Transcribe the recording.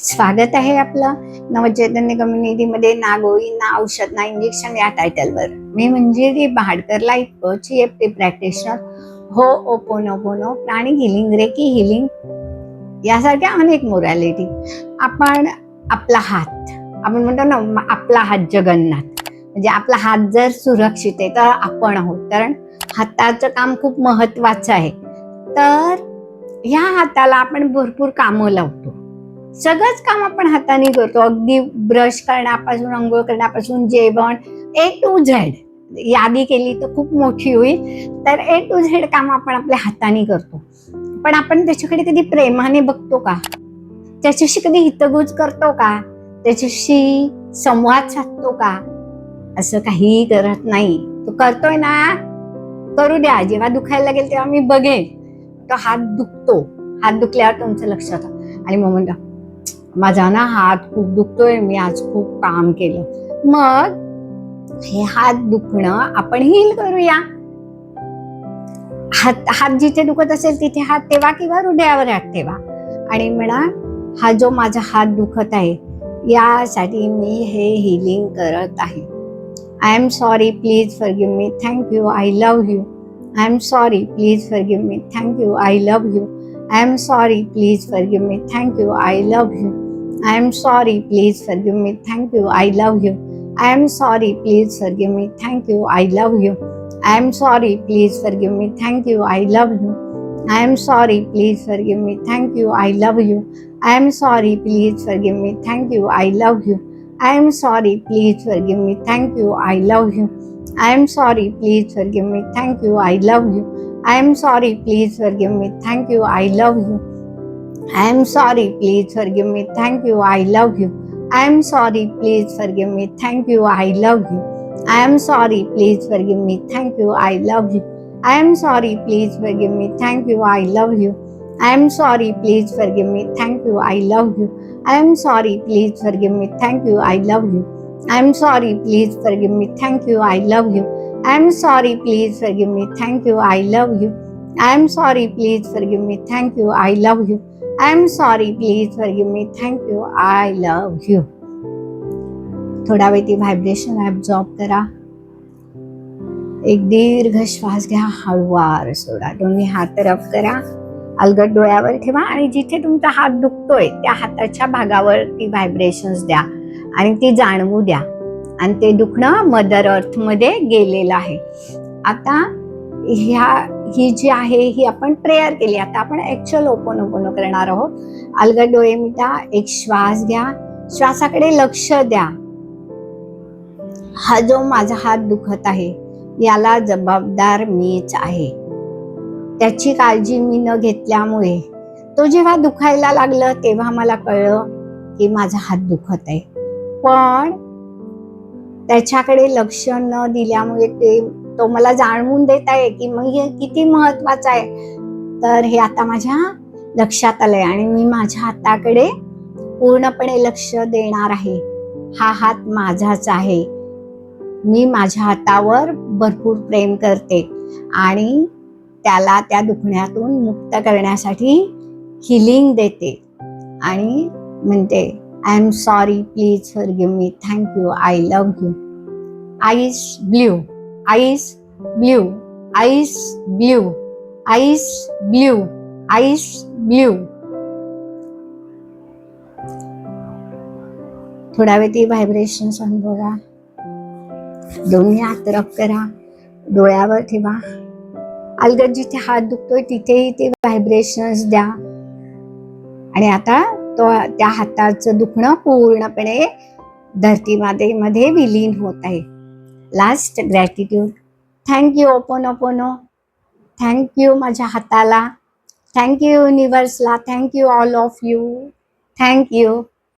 स्वागत आहे आपलं नवचैतन्य कम्युनिटीमध्ये. ना गोळी ना औषध ना इंजेक्शन या टायटलवर मी Manjiri Bahadkar, life coach, EFT practitioner, ho'oponopono, प्राणी हिलिंग, रेकी हिलिंग यासारख्या अनेक मोरॅलिटी. आपण आपला हात, आपण म्हणतो ना आपला हात जगन्नाथ, म्हणजे आपला हात जर सुरक्षित आहे तर आपण आहोत, कारण हाताचं काम खूप महत्वाचं आहे. तर ह्या हाताला आपण भरपूर कामं लावतो, सगळंच काम आपण हाताने करतो, अगदी ब्रश करण्यापासून, अंघोळ करण्यापासून, जेवण A to Z. यादी केली तर खूप मोठी होईल, तर A to Z काम आपण आपल्या हाताने करतो. पण आपण त्याच्याकडे कधी प्रेमाने बघतो का? त्याच्याशी कधी हितगुज करतो का? त्याच्याशी संवाद साधतो का? असं काहीही करत नाही. तो करतोय ना, करू द्या. जेव्हा दुखायला लागेल तेव्हा मी बघेन. तो हात दुखतो, हात दुखल्यावर तुमचं लक्ष होतं आणि मग म्हणतो माझा ना हात खूप दुखतोय, मी आज खूप काम केलं. मग हे हात दुखणं आपण हील करूया. हात जिथे दुखत असेल तिथे हात ठेवा किंवा हृदयावर हात ठेवा आणि म्हणा, हा जो माझा हात दुखत आहे यासाठी मी हे हिलिंग करत आहे. I am sorry, please forgive me, thank you, I love you. I am sorry, please forgive me, thank you, I love you. I am sorry, please forgive me, thank you, I love you. I am sorry, please forgive me, thank you, I love you. I am sorry, please forgive me, thank you, I love you. I am sorry, please forgive me, thank you, I love you. I am sorry, please forgive me, thank you, I love you. I am sorry, please forgive me, thank you, I love you. I am sorry, please forgive me, thank you, I love you. I am sorry, please forgive me, thank you, I love you. I am sorry, please forgive me, thank you, I love you. I am sorry, please forgive me, thank you, I love you. I am sorry, please forgive me, thank you, I love you. I am sorry, please forgive me, thank you, I love you. I am sorry, please forgive me, thank you, I love you. I am sorry, please forgive me, thank you, I love you. I am sorry, please forgive me, thank you, I love you. I am sorry, please forgive me, thank you, I love you. I am sorry, please forgive me, thank you, I love you. I am sorry, please forgive me, thank you, I love you. I am sorry, please forgive me, thank you, I love you. थोडा वेळ ती vibration absorb करा. एक दीर्घ श्वास घ्या, हळूवार सोडा. दोन्ही हात रब करा, अलगद डोळ्यावर ठेवा आणि जिथे तुमचा हात दुखतोय त्या हाताच्या भागावर ती व्हायब्रेशन्स द्या आणि ती जाणवू द्या. आणि ते दुखणं मदर अर्थ मध्ये गेलेलं आहे. आता ही जी आहे ही आपण प्रेयर केली. आता आपण ऍक्च्युअल ओपोनोपोनो करणार आहोत. अलगद डोळे मिटा, एक श्वास घ्या, श्वासाकडे लक्ष द्या. हा जो माझा हात दुखत आहे याला जबाबदार मीच आहे. त्याची काळजी मी न घेतल्यामुळे तो जेव्हा दुखायला लागलं तेव्हा मला कळलं की माझा हात दुखत आहे, पण त्याच्याकडे लक्ष न दिल्यामुळे तो मला जाणवून देत आहे की मग हे किती महत्वाचं आहे. तर हे आता माझ्या लक्षात आलंय आणि मी माझ्या हाताकडे पूर्णपणे लक्ष देणार आहे. हा हात माझाच आहे. मी माझ्या हातावर भरपूर प्रेम करते आणि त्याला त्या दुखण्यातून मुक्त करण्यासाठी हिलिंग देते आणि म्हणते, I am sorry, please forgive me, thank you, I love you. Eyes blue, eyes blue, eyes blue, eyes blue, eyes blue. थोडा वेळ ती व्हायब्रेशन्स अनुभवा. दोन्ही हात रब करा, डोळ्यावर ठेवा. अलगद जिथे हात दुखतोय तिथेही ते व्हायब्रेशन्स द्या आणि आता त्या हाताचं दुखणं पूर्णपणे धरती मातेमध्ये विलीन होत आहे. Last gratitude. Thank you ho'oponopono, thank you माझ्या हाताला, थँक्यू युनिव्हर्सला, thank you all of you, thank you.